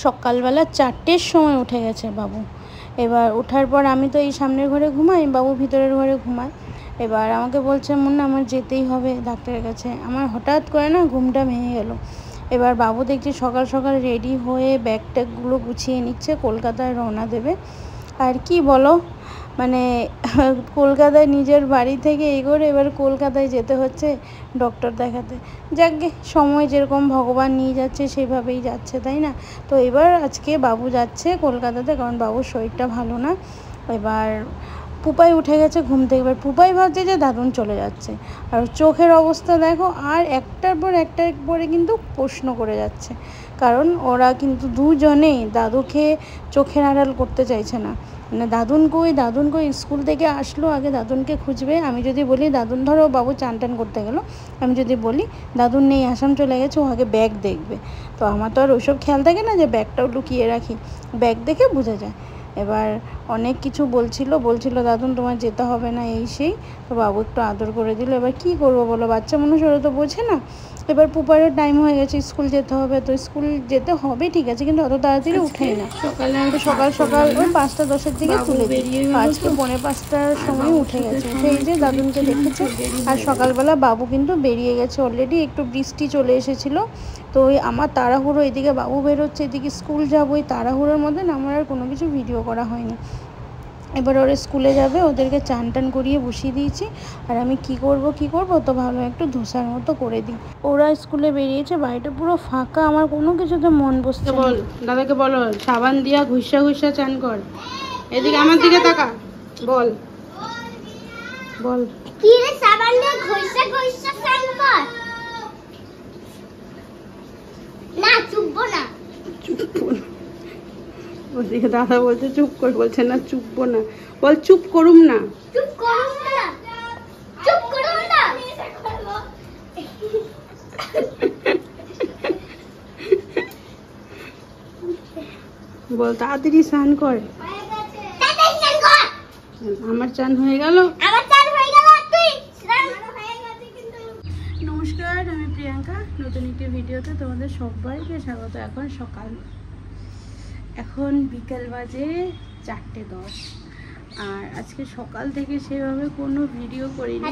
সকালবেলা 4টের সময় উঠে গেছে বাবু। এবার ওঠার পর আমি তো এই সামনের ঘরে ঘুমাই, বাবু ভিতরের ঘরে ঘুমায়। এবার আমাকে বলছে মুন্না আমার যেতেই হবে ডাক্তারের কাছে। আমার হঠাৎ করে না ঘুমটা ভেঙে গেল। এবার বাবু দেখছি সকাল সকাল রেডি হয়ে ব্যাগ ট্যাগগুলো গুছিয়ে নিচ্ছে, কলকাতায় রওনা দেবে। আর কি বলো, মানে কলকাতায় নিজের বাড়ি থেকে এই করে এবার কলকাতায় যেতে হচ্ছে ডক্টর দেখাতে। যাকগে, সময় যেরকম ভগবান নিয়ে যাচ্ছে সেভাবেই যাচ্ছে, তাই না? তো এবার আজকে বাবু যাচ্ছে কলকাতাতে, কারণ বাবুর শরীরটা ভালো না। এবার পুপাই উঠে গেছে ঘুম থেকে। এবার পুপাই ভাবছে যে দাদুন চলে যাচ্ছে, আর চোখের অবস্থা দেখো, আর একটার পরে কিন্তু প্রশ্ন করে যাচ্ছে। কারণ ওরা কিন্তু দুজনেই দাদুকে চোখের আড়াল করতে চাইছে না। মানে দাদুন কই স্কুল থেকে আসলো, আগে দাদুনকে খুঁজবে। আমি যদি বলি দাদুন, ধরো বাবু চান টান করতে গেলো, আমি যদি বলি দাদুন নেই আসাম চলে গেছে, ও আগে ব্যাগ দেখবে। তো আমার তো আর ওইসব খেয়াল থাকে না যে ব্যাগটাও লুকিয়ে রাখি, ব্যাগ দেখে বোঝা যায়। এবার অনেক কিছু বলছিল দাদুন তোমার যেতে হবে না, এই সেই। তো বাবু একটু আদর করে দিল। এবার কি করবো বলো, বাচ্চা মানুষ, ওরা তো বোঝে না। এবার পুপারের টাইম হয়ে গেছে, স্কুল যেতে হবে। তো স্কুল যেতে হবে ঠিক আছে, কিন্তু অত তাড়াতাড়ি উঠেই না। সকাল ওই 5টা 10-এর দিকে তুলে বেরিয়ে, আজকে 4:45টার সময় উঠে গেছে। উঠে এই যে দাদুনকে দেখেছে। আর সকালবেলা বাবু কিন্তু বেরিয়ে গেছে অলরেডি। একটু বৃষ্টি চলে এসেছিলো, তো ওই আমার তাড়াহুড়ো, এদিকে বাবু বেরোচ্ছে, এদিকে স্কুল যাবো, ওই তাড়াহুড়োর মধ্যে আমার আর কোনো কিছু ভিডিও করা হয়নি। এবার ওরা স্কুলে যাবে, ওদেরকে চান টান করিয়ে বসিয়ে দিয়েছি। আর আমি কি করব তো ভালো একটু ধোসার মতো করে দিই। ওরা স্কুলে বেরিয়েছে, বাড়িটা পুরো ফাঁকা, আমার কোনো কিছুতে মন বসছে। বল দাদাকে, বলো সাবান দিয়া ঘুষা চান কর। এদিকে আমার দিকে তাকা, বল কি রে, সাবান দিয়ে ঘষা চান কর। না চুপবো না। ওদিকে দাদা বলছে চুপ কর, বলছে না চুপবো না, বল চুপ করুম না। বল তাড়াতাড়ি স্নান কর। আমার চান হয়ে গেল। নমস্কার, আমি প্রিয়াঙ্কা, নতুন একটি ভিডিওতে তোমাদের সবাইকে স্বাগত। এখন বিকেল বাজে 4:10, আর আজকে সকাল থেকে সেভাবে কোনো ভিডিও করিনি।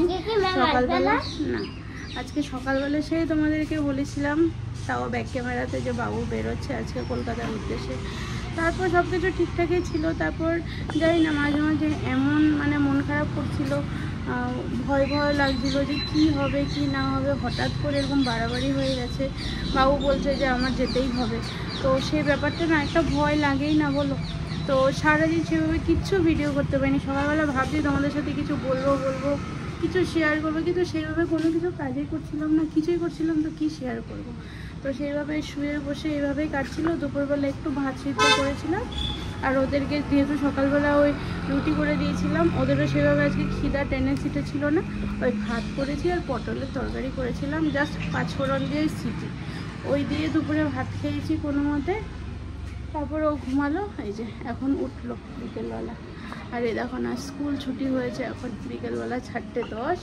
আজকে সকালবেলা সেই তোমাদেরকে বলেছিলাম, তাও ব্যাক ক্যামেরাতে, যে বাবু বেরোচ্ছে আজকে কলকাতার উদ্দেশ্যে। তারপর সব কিছু ঠিকঠাকই ছিল। তারপর জানি না, মাঝে মাঝে এমন মানে মন খারাপ করছিল, ভয় লাগছিল যে কি হবে কি না হবে। হঠাৎ করে এরকম বাড়াবাড়ি হয়ে গেছে, বাবু বলছে যে আমার যেতেই হবে। তো সেই ব্যাপারটা না একটা ভয় লাগেই না বলো। তো সারাদিন সেভাবে কিচ্ছু ভিডিও করতে পারিনি। সকালবেলা ভাবছি তোমাদের সাথে কিছু বলবো, কিছু শেয়ার করবো, কিন্তু সেইভাবে কোনো কিছু কাজই করছিলাম না, কিছুই করছিলাম তো কি শেয়ার করব। তো সেইভাবে শুয়ে বসে এইভাবেই কাটছিল। দুপুরবেলা একটু ভাত সিদ্ধ করেছিলাম, আর ওদেরকে যেহেতু সকালবেলা ওই রুটি করে দিয়েছিলাম, ওদেরও সেভাবে আজকে খিদা টেন্ডেন্সিটা ছিল না। ওই ভাত করেছি আর পটলের তরকারি করেছিলাম, জাস্ট 5 ফোড়ন দিয়ে সিটি, ওই দিয়ে দুপুরে ভাত খেয়েছি কোনো মতে। তারপর ও ঘুমালো, এই যে এখন উঠলো বিকেলবেলা। আর এই দেখো না, স্কুল ছুটি হয়েছে এখন বিকেলবেলা 4:10,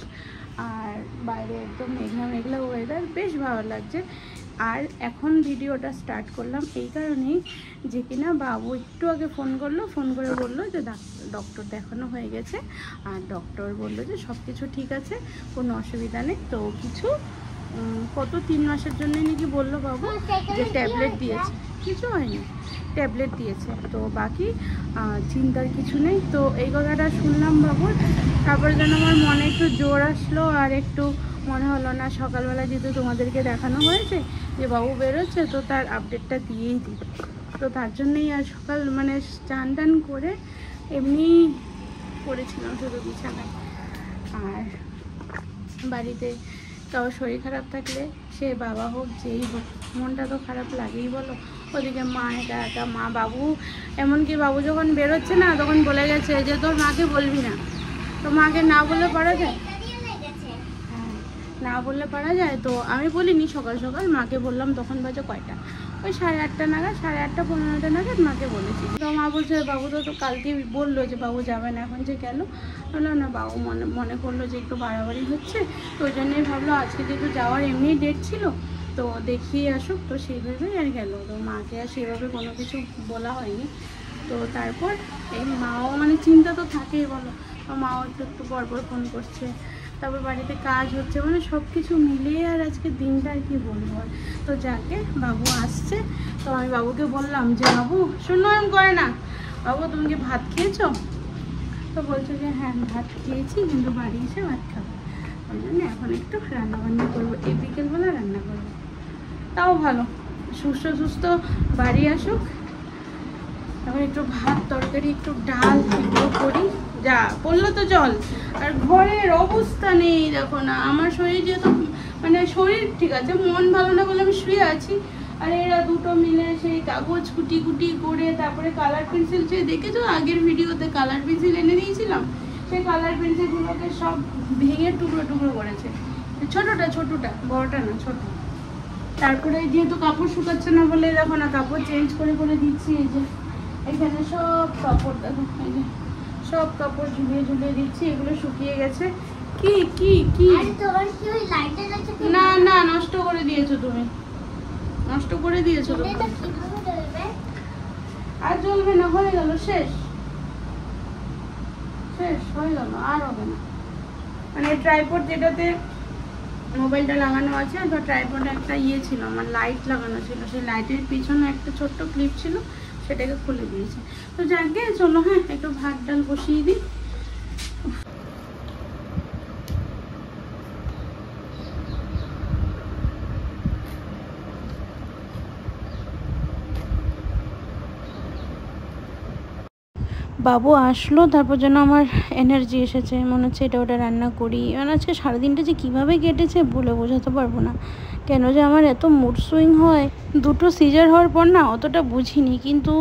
আর বাইরে একদম মেঘলা ওয়েদার, বেশ ভালো লাগছে। আর এখন ভিডিওটা স্টার্ট করলাম এই কারণেই যে কিনা বাবু একটু আগে ফোন করে বললো যে ডক্টর দেখানো হয়ে গেছে, আর ডক্টর বললো যে সব কিছু ঠিক আছে, কোনো অসুবিধা নেই। তো কিছু 3 মাসের জন্য নাকি বললো বাবু, যে ট্যাবলেট দিয়েছে, কিছু হয়নি, ট্যাবলেট দিয়েছে, তো বাকি চিন্তার কিছু নেই। তো এই কথাটা শুনলাম বাবুর, তারপরে যেন আমার মনে একটু জোর আসলো, আর একটু মনে হলো না সকালবেলা যেহেতু তোমাদেরকে দেখানো হয়েছে যে বাবু বেরোচ্ছে, তো তার আপডেটটা দিয়েই দিই। তো তার জন্যই আর সকাল মানে চান টান করে এমনি পড়েছিলাম শুধু বিছানায়। আর বাড়িতে কারো শরীর খারাপ থাকলে, সে বাবা হোক যেই হোক, মনটা তো খারাপ লাগেই বলো। ওদিকে মা একা মা, বাবু, এমনকি বাবু যখন বেরোচ্ছে না তখন বলে গেছে যে তোর মাকে বলবি না। তো মাকে না বললে পারা যায়? হ্যাঁ, না বললে পারা যায়। তো আমি বলিনি, সকাল মাকে বললাম, তখন বাজে কয়টা, ওই 8:30 নাগাদ, 8:30-9:15 নাগাদ মাকে বলেছি। তো মা বলছে বাবু তো কালকে বললো যে বাবু যাবে না, এখন যে গেল। বললাম না, বাবু মনে করলো যে একটু বাড়াবাড়ি হচ্ছে, তো ওই জন্যই ভাবলো আজকে যেহেতু যাওয়ার এমনি ডেট ছিল, তো দেখিয়ে আসুক, তো সেইভাবেই আর গেল। তো মাকে আর সেভাবে কোনো কিছু বলা হয়নি। তো তারপর এই মাও মানে চিন্তা তো থাকেই বলো, মাও একটু পরপর ফোন করছে, তারপর বাড়িতে কাজ হচ্ছে, মানে সব কিছু মিলিয়ে আর আজকে দিনটা আর কি বলবো। তো যাকে বাবু আসছে, তো আমি বাবুকে বললাম যে বাবু শূন্য এম করে না, বাবু তুমি কি ভাত খেয়েছো? তো বলছো যে হ্যাঁ ভাত খেয়েছি, কিন্তু বাড়ি এসে ভাত খাবো। ওই জন্য এখন একটু রান্নাবান্না করবো, এই বিকেলবেলা রান্না করবো। তাও ভালো সুস্থ বাড়ি আসুক, তারপর একটু ভাত তরকারি একটু ডাল এগুলো করি। যা পড়লো তো জল। আর ঘরের অবস্থা নেই দেখো না, আমার শরীর যেহেতু মানে শরীর ঠিক আছে, মন ভালো না বলে আমি শুয়ে আছি, আর এরা দুটো মিলে সেই কাগজ কুটি কুটি করে, তারপরে কালার পেন্সিল, সেই দেখেছো আগের ভিডিওতে কালার পেন্সিল এনে দিয়েছিলাম, সেই কালার পেন্সিলগুলোকে সব ভেঙে টুকরো টুকরো করেছে। ছোটটা বড়টা না, ছোট। তারপরে যেহেতু কাপড় শুকাচ্ছে না বলে দেখো না কাপড় চেঞ্জ করে দিচ্ছি। এই যে এখানে সব কাপড় দেখো, এই যে সব কাপড় ঝুলিয়ে দিচ্ছি, এগুলো শুকিয়ে গেছে। কি কি কি না না নষ্ট করে দিয়েছো তুমি, নষ্ট করে দিয়েছো তো। আর জ্বলবে না, হয়ে গেল, শেষ হয়ে গেল, আর হবে না। মানে ট্রাইপড যেটাতে মোবাইলটা লাগানো আছে, তো ট্রাইপডে একটা ছিল আমার, লাইট লাগানো ছিল, সেই লাইটের পিছনে একটা ছোট্ট ক্লিপ ছিল, সেটাকে খুলে দিয়েছে। তো যাকে চলো হ্যাঁ একটু ভাত ডাল বসিয়ে দিই। বাবু আসলো, তারপর যেন আমার এনার্জি এসেছে, মনে হচ্ছে এটা ওটা রান্না করি। মানে আজকে সারাদিনটা যে কীভাবে কেটেছে বলে বোঝাতে পারবো না। কেন যে আমার এত মুড সুইং হয়, দুটো সিজার হওয়ার পর না অতটা বুঝিনি, কিন্তু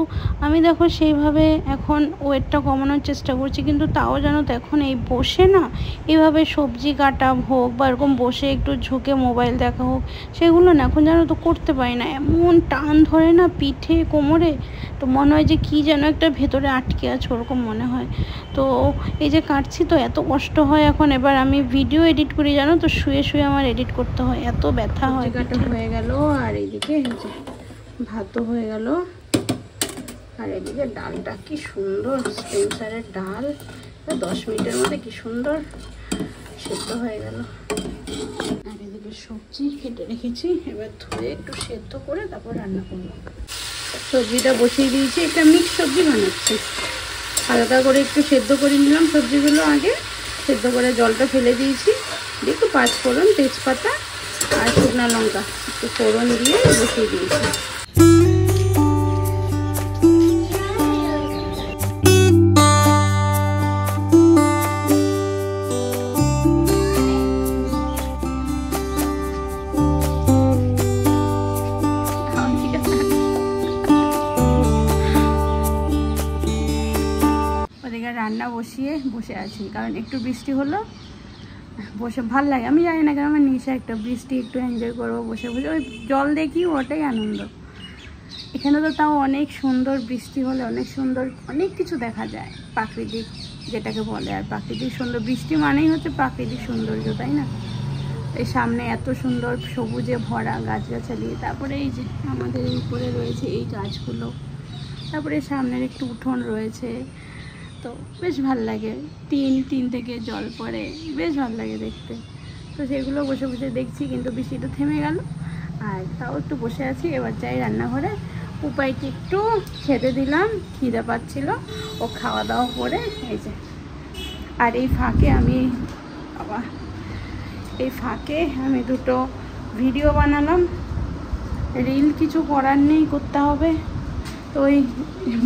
আমি দেখো সেইভাবে এখন ওয়েটটা কমানোর চেষ্টা করছি, কিন্তু তাও জানো তো এখন এই বসে না এইভাবে সবজি কাটা হোক বা এরকম বসে একটু ঝুঁকে মোবাইল দেখা হোক, সেগুলো না এখন জানো তো করতে পারি না। এমন টান ধরে না পিঠে কোমরে, তো মনে হয় যে কী যেন একটা ভেতরে আটকে আছে, ওরকম মনে হয়। তো এই যে কাটছি তো এত কষ্ট হয় এখন। এবার আমি ভিডিও এডিট করি জানো তো, শুয়ে আমার এডিট করতে হয়, এত ব্যথা হয়। কাটা হয়ে গেল, আর এইদিকে ভাতও হয়ে গেল, আর এদিকে ডালটা কি সুন্দর স্পেন্সারের ডাল, 10 মিনিটের মধ্যে কি সুন্দর সেদ্ধ হয়ে গেল। আর এদিকে সবজি কেটে রেখেছি, এবার ধুয়ে একটু সেদ্ধ করে তারপর রান্না করবো। সবজিটা বসিয়ে দিয়েছি, একটা মিক্স সবজি বানাচ্ছি। হালকা করে একটু সেদ্ধ করে নিলাম সবজিগুলো, আগে সেদ্ধ করে জলটা ফেলে দিয়েছি। একটু 5 ফোড়ন, তেজপাতা আর শুকনো লঙ্কা একটু ফোড়ন দিয়ে বসিয়ে দিয়েছি। রান্না বসে আছি, কারণ একটু বৃষ্টি হলো, বসে ভাল লাগে। আমি জানি না কেন আমার নেশা একটা, বৃষ্টি একটু এনজয় করবো বসে ওই জল দেখি, ওটাই আনন্দ। এখানে তো তাও অনেক সুন্দর, বৃষ্টি হলে অনেক সুন্দর অনেক কিছু দেখা যায়, প্রাকৃতিক যেটাকে বলে। আর প্রাকৃতিক সুন্দর, বৃষ্টি মানেই হচ্ছে প্রাকৃতিক সৌন্দর্য, তাই না? এই সামনে এত সুন্দর সবুজে ভরা গাছগাছালি, তারপরে এই যে আমাদের উপরে রয়েছে এই গাছগুলো, তারপরে সামনের একটু উঠোন রয়েছে, তো বেশ ভাল লাগে। টিন থেকে জল পড়ে, বেশ ভালো লাগে দেখতে। তো সেগুলো বসে দেখছি, কিন্তু বৃষ্টিটা থেমে গেল, আর তাও একটু বসে আছি। এবার যাই রান্নাঘরে, উপায়কে একটু খেতে দিলাম, খিদে পাচ্ছিল, ও খাওয়া দাওয়া করে এই যে। আর এই ফাঁকে আমি দুটো ভিডিও বানালাম, রিল কিছু করার নেই, করতে হবে। তো ওই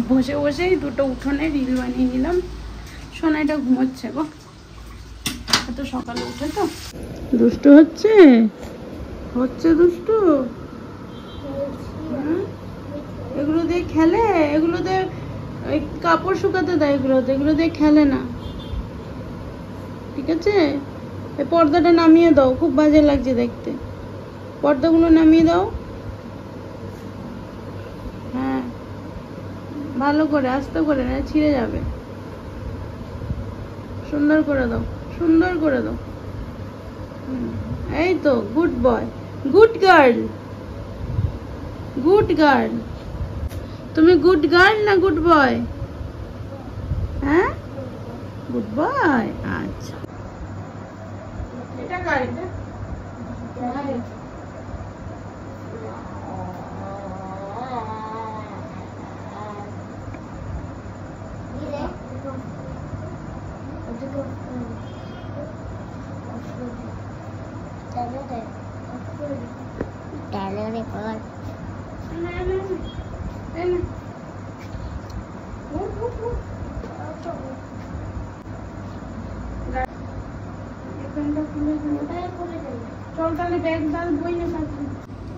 বসেই দুটো উঠোনে রিল বানিয়ে নিলাম। সোনাইটা ঘুমোচ্ছে গো, এত সকালে উঠে তো দুষ্টু হচ্ছে দুষ্টু। এগুলো দিয়ে খেলে, এগুলো দিয়ে ওই কাপড় শুকাতে দেয়, এগুলো দিয়ে খেলে না, ঠিক আছে? এই পর্দাটা নামিয়ে দাও, খুব বাজে লাগছে দেখতে, পর্দাগুলো নামিয়ে দাও। হ্যাঁ ভালো করে, আস্তে করে, না ছিঁড়ে যাবে। সুন্দর করে দাও। এই তো good boy, good girl, good girl. তুমি গুড গার্ল না গুড বয়? হ্যাঁ, গুড বয়। আচ্ছা, এটা কার? এটা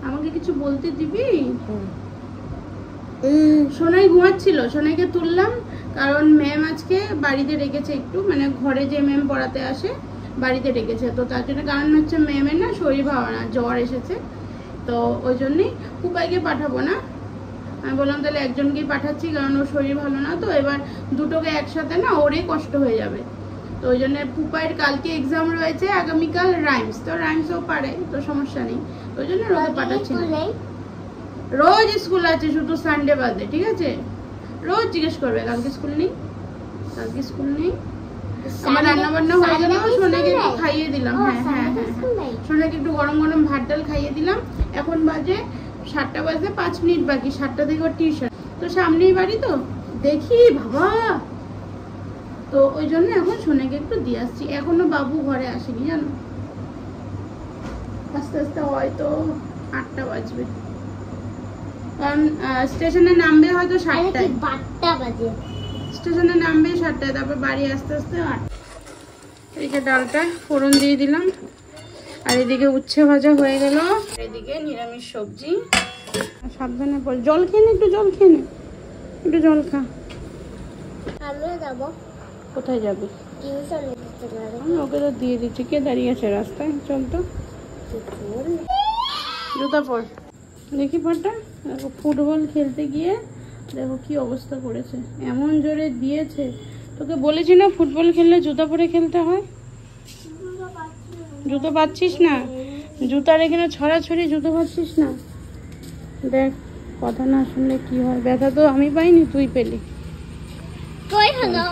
আমাকে কিছু বলতে দিবি? সোনাই ঘুমাচ্ছিল, সোনাইকে তুললাম কারণ ম্যাম আজকে বাড়িতে রেখেছে একটু, মানে ঘরে যে ম্যাম পড়াতে আসে বাড়িতে রেখেছে, তো তার জন্য কারণ হচ্ছে ম্যামের না শরীর ভালো না, জ্বর এসেছে, তো ওই জন্যই পুপাইকে পাঠাবো না। আমি বললাম তাহলে একজনকেই পাঠাচ্ছি কারণ ওর শরীর ভালো না, তো এবার দুটোকে একসাথে না ওরই কষ্ট হয়ে যাবে, তো ওই জন্য পুপাইয়ের কালকে এক্সাম রয়েছে, আগামীকাল রাইমস, তো রাইমসও পারে, তো সমস্যা নেই, ওই জন্য ওকে পাঠাচ্ছি না। রোজ স্কুল আছে, শুধু সানডে বাদে, ঠিক আছে? রোজ জিজ্ঞেস করবে কালকে স্কুল নেই, কালকে স্কুল নেই। আমার রান্না বান্না হয়ে গেল, সোনাকে একটু খাইয়ে দিলাম। হ্যাঁ হ্যাঁ হ্যাঁ, সোনাকে একটু গরম গরম ভাত ডাল খাইয়ে দিলাম। এখন বাজে 7টা বাজে 5 মিনিট বাকি, 7টা থেকে ওর টিউশন, তো সামনেই বাড়ি, তো দেখি বাবা, তো ওই জন্য এখন সোনাকে একটু দিয়ে আসছি। এখনো বাবু ঘরে আসেনি জানো, আস্তে আস্তে হয়তো 8টা বাজবে, কারণ স্টেশনে নামবে হয়তো 7টায়, স্টেশনে নামবে 7টায়, তারপর বাড়ি আস্তে আস্তে 8। এদিকে ডালটা ফোড়ন দিয়ে দিলাম, আর এদিকে উচ্ছে ভাজা হয়ে গেল, এদিকে নিরামিষ সবজি। সাবধানে পড়, জল খেয়ে নে, একটু জল খেয়ে নে, একটু জল খা। আমিও যাবো। কোথায় যাবে? টিউশনে যেতে পারে। আমি ওকে তো দিয়ে দিচ্ছি, কে দাঁড়িয়ে আছে রাস্তায়? চল তো, জুতা পর, দেখি পাটা। দেখো ফুটবল খেলতে গিয়ে দেখো কি অবস্থা করেছে, এমন জোরে দিয়েছে। তোকে বলেছি না ফুটবল খেললে জুতা পরে খেলতে হয়, জুতো পাচ্ছিস না, জুতার এখানে ছড়াছড়ি, জুতো পাচ্ছিস না। দেখ কথা না শুনলে কি হয়, ব্যথা তো আমি পাইনি, তুই পেলি। কই হলো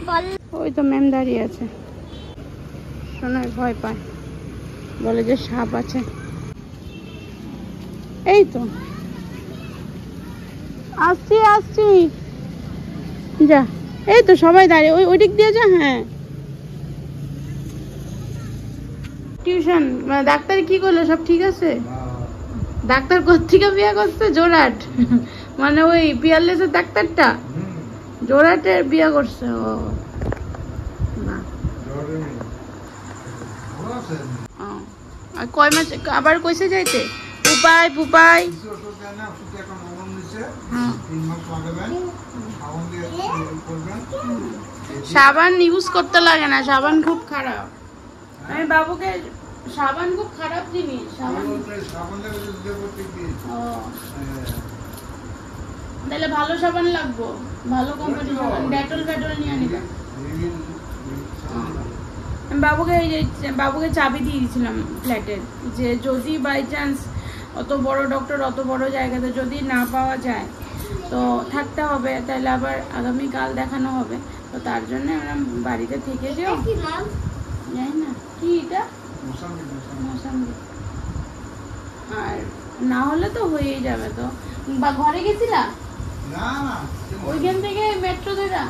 বল? ওই তো ম্যাম দাঁড়িয়ে আছে, শোনায় ভয় পায়, বলে যে সাপ আছে। এই তো আসছি আসছি, যা, এই তো সবাই দাঁড়িয়ে, ওই দিক দিয়ে যা। হ্যাঁ, টিউশন ডাক্তার কি করলো, সব ঠিক আছে? ডাক্তার কোত্থেকে বিয়ে করছে? জোড়াট, মানে ওই পিয়ারলেসের ডাক্তারটা জোড়াটের বিয়ে করছে। ও না, আর কয় মাস আবার কইছে যাইতে? পুপাই পুপাই, সাবান ইউজ করতে লাগে না, সাবান খুব খারাপ। আমি বাবুকে, সাবান খুব খারাপ জিনিস, সাবান। তাহলে ভালো সাবান লাগবো, ভালো কোম্পানি সাবান, ডেটল ফেটল নিয়ে নিলাম। বাবুকে এই যে বাবুকে চাবি দিয়ে দিয়েছিলাম ফ্ল্যাটের, যে যদি বাই চান্স অত বড় ডক্টর, অত বড় জায়গাতে যদি না পাওয়া যায় তো থাকতে হবে, তাহলে আবার আগামীকাল দেখানো হবে, তো তার জন্য আমরা বাড়িতে থেকে যাও। জানি না কি এটা, মোসাম্বি, আর না হলে তো হয়েই যাবে। তো বা ঘরে গেছিলা? ওইখান থেকে মেট্রো ধরা?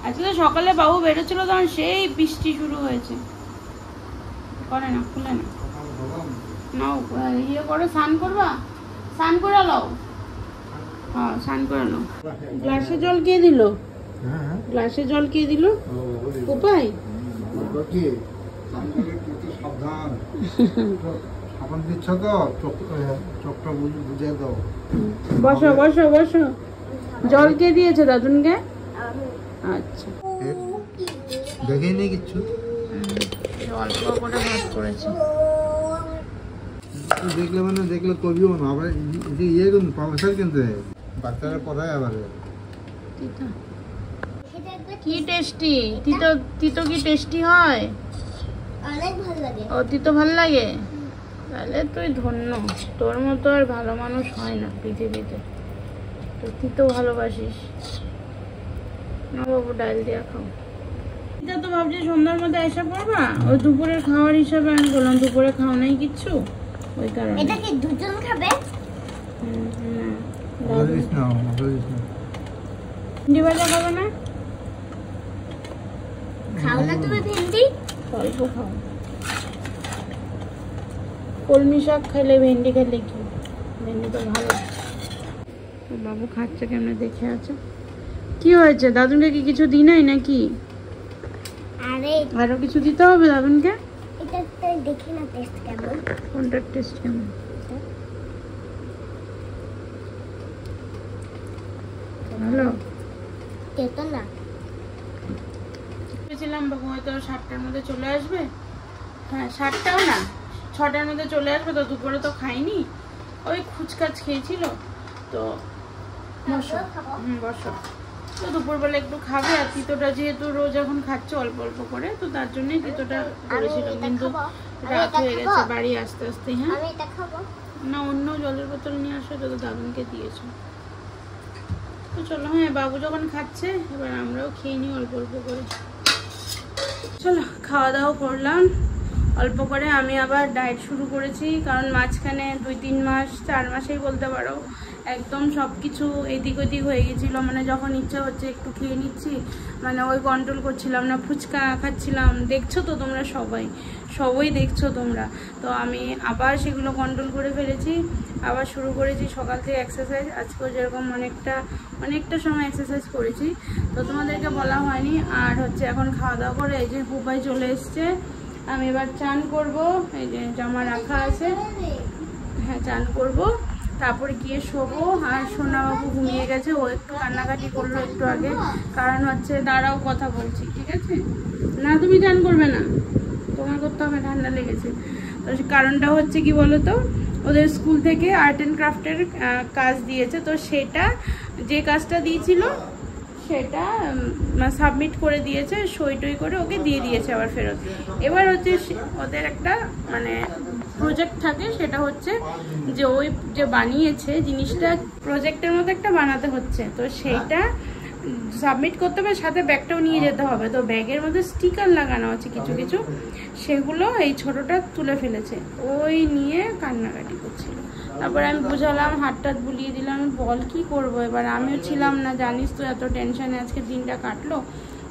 আজকে সকালে বাবু বেরোচ্ছিল তখন সেই বৃষ্টি শুরু হয়েছে। করে না, খুলে না, নাও ইয়ে করো, স্নান করবা, স্নান করে নাও। হ্যাঁ স্নান করে নাও। গ্লাসে জল কে দিল? গ্লাসে জল কে দিল? কোপাই। বসো বসো বসো। জল কে দিয়েছে দাদুনকে? আচ্ছা দেখেনি কিচ্ছু, অল্প করে ভাত করেছে। দেখলে মানে দেখলে করবিও না, আবার ইয়ে কিন্তু পাউসার কিনতে বাচ্চারা পড়ায় আবার তিতো এটা একবার কি টেস্টি? তিতো তিতো কি টেস্টি হয়? অনেক ভালো লাগে। ও তিতো ভালো লাগে? তাহলে তুই ধন্য, তোর মতো আর ভালো মানুষ হয় না পৃথিবীতে। তো তিতো ভালোবাসিস না বাবু, ডাল দিয়া খাও। এটা তো ভাবছি সন্ধ্যার মধ্যে এসে পড়বা, ওই দুপুরের খাওয়ার হিসাবে আমি বললাম দুপুরে খাও নাই কিচ্ছু, ওই কারণে। এটা কি দুজন খাবে? মজা দিস না। ভেন্ডি ভাজা খাবে না? খাও না তুমি ভেন্ডি? অল্প খাও। কলমি শাক খেলে ভেন্ডি খেলে কি, ভেন্ডি তো ভালো। তো বাবু খাচ্ছে কেমনে দেখে আছে। কি হয়েছে, দাদুনকে কি কিছু দিই নাই নাকি? আরে আরো কিছু দিতে হবে দাদুনকে? এটা তো দেখি না টেস্ট কেমন। কোনটার টেস্ট কেমন? ভালো। তেতো না। ভেবেছিলাম বাবু হয়তো 7টার মধ্যে চলে আসবে। হ্যাঁ 7টাও না, 6টার মধ্যে চলে আসবে। তো দুপুরে তো খাইনি, ওই খুচকাচ খেয়েছিল। তো বসো, বসো। তো দুপুরবেলা একটু খাবে, আর তিতোটা যেহেতু রোজ এখন খাচ্ছে অল্প অল্প করে, তো তার জন্যই তিতোটা করেছিলাম। কিন্তু রাত হয়ে গেছে বাড়ি আসতে আসতে। হ্যাঁ আমি এটা খাবো না, অন্য জলের বোতল নিয়ে আসো, তো দাদুনকে দিয়েছো। তো চলো, হ্যাঁ বাবু যখন খাচ্ছে এবার আমরাও খেয়ে নিই অল্প অল্প করে। চলো খাওয়া দাওয়া করলাম অল্প করে। আমি আবার ডায়েট শুরু করেছি, কারণ মাঝখানে 2-3 মাস 4 মাসেই বলতে পারো একদম সব কিছু এদিক ওদিক হয়ে গেছিলো। মানে যখন ইচ্ছা হচ্ছে একটু খেয়ে নিচ্ছি, মানে ওই কন্ট্রোল করছিলাম না, ফুচকা খাচ্ছিলাম। দেখছো তো তোমরা সবাই দেখছো তোমরা। তো আমি আবার সেগুলো কন্ট্রোল করে ফেলেছি, আবার শুরু করেছি সকাল থেকে এক্সারসাইজ। আজকেও যেরকম অনেকটা সময় এক্সারসাইজ করেছি, তো তোমাদেরকে বলা হয়নি। আর হচ্ছে এখন খাওয়া দাওয়া করে এই যে পুপাই চলে এসছে। আমি এবার চান করব, এই যে জামা রাখা আছে, হ্যাঁ চান করব, তারপরে গিয়ে শোবো। আর সোনাবাবু ঘুমিয়ে গেছে, ও একটু কান্নাকাটি করলো একটু আগে, কারণ হচ্ছে দাঁড়াও কথা বলছি, ঠিক আছে? না তুমি চান করবে না, তোমার করতে হবে, ঠান্ডা লেগেছে। তো কারণটা হচ্ছে কি বলো তো, ওদের স্কুল থেকে আর্ট অ্যান্ড ক্রাফটের কাজ দিয়েছে। তো সেটা যে কাজটা দিয়েছিল সেটা সাবমিট করে দিয়েছে, সই টই করে ওকে দিয়ে দিয়েছে আবার ফেরত। এবার হচ্ছে ওদের একটা মানে প্রজেক্ট থাকে, সেটা হচ্ছে যে ওই যে বানিয়েছে জিনিসটা প্রজেক্টের মতো একটা বানাতে হচ্ছে। তো সেইটা সাবমিট করতে হবে, সাথে ব্যাগটাও নিয়ে যেতে হবে। তো ব্যাগের মধ্যে স্টিকার লাগানো আছে কিছু কিছু, সেগুলো এই ছোটটা তুলে ফেলেছে, ওই নিয়ে কান্নাকাটি করছিল। তারপরে আমি বুঝালাম, হাতটা বুলিয়ে দিলাম, বল কি করব এবার। আমিও ছিলাম না, জানিস তো এত টেনশনে আজকে দিনটা কাটলো।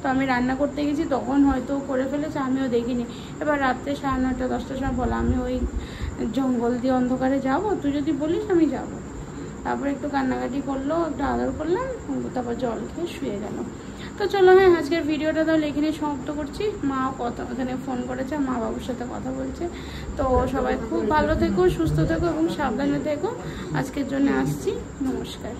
তো আমি রান্না করতে গেছি, তখন হয়তো করে ফেলেছে, আমিও দেখিনি। এবার রাত্রে 9:30 10টার সময় বলা, আমি ওই জঙ্গল দিয়ে অন্ধকারে যাব, তুই যদি বলিস আমি যাব। তারপরে একটু কান্নাকাটি করলো, একটু আদর করলাম, তারপর জল খেয়ে শুয়ে গেল। তো চলো, হ্যাঁ আজকের ভিডিওটা তাহলে এখানেই সমাপ্ত করছি। মাও ওখানে ফোন করেছে, মা বাবুর সাথে কথা বলছে। তো সবাই খুব ভালো থেকো, সুস্থ থেকো এবং সাবধানে থেকো। আজকের জন্য আসছি, নমস্কার।